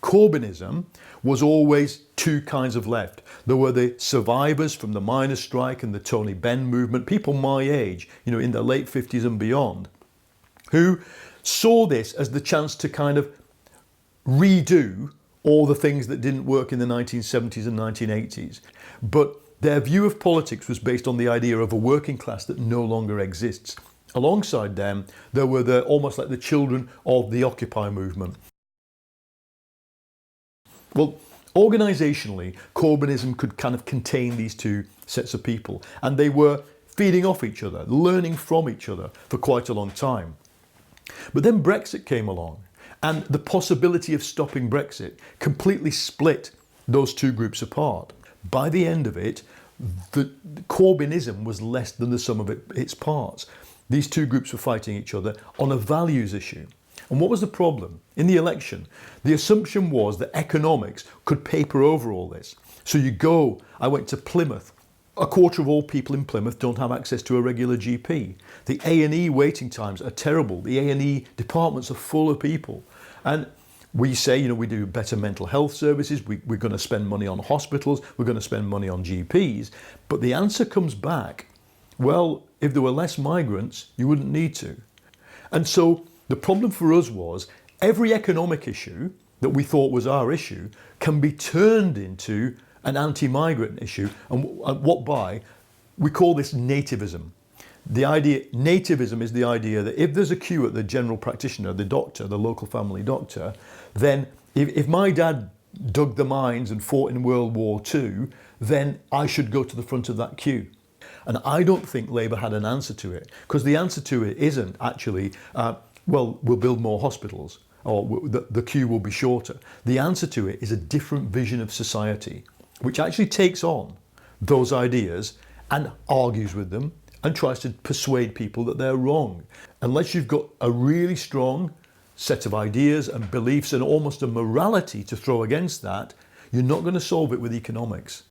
Corbynism was always two kinds of left. There were the survivors from the miners' strike and the Tony Benn movement, people my age, in their late 50s and beyond, who saw this as the chance to kind of redo all the things that didn't work in the 1970s and 1980s. But their view of politics was based on the idea of a working class that no longer exists. Alongside them, there were almost like the children of the Occupy movement. Well, organisationally, Corbynism could kind of contain these two sets of people, and they were feeding off each other, learning from each other for quite a long time. But then Brexit came along, and the possibility of stopping Brexit completely split those two groups apart. By the end of it, the Corbynism was less than the sum of its parts. These two groups were fighting each other on a values issue. And what was the problem? In the election, the assumption was that economics could paper over all this. So I went to Plymouth. A quarter of all people in Plymouth don't have access to a regular GP. The A&E waiting times are terrible. The A&E departments are full of people. And we say, we do better mental health services, we're going to spend money on hospitals, we're going to spend money on GPs. But the answer comes back, well, if there were less migrants, you wouldn't need to. And so the problem for us was every economic issue that we thought was our issue can be turned into an anti-migrant issue. And we call this nativism. Nativism is the idea that if there's a queue at the general practitioner, the doctor, the local family doctor, then if my dad dug the mines and fought in World War II, then I should go to the front of that queue. And I don't think Labour had an answer to it, because the answer to it isn't actually, we'll build more hospitals, or the queue will be shorter. The answer to it is a different vision of society, which actually takes on those ideas and argues with them and tries to persuade people that they're wrong. Unless you've got a really strong set of ideas and beliefs and almost a morality to throw against that, you're not going to solve it with economics.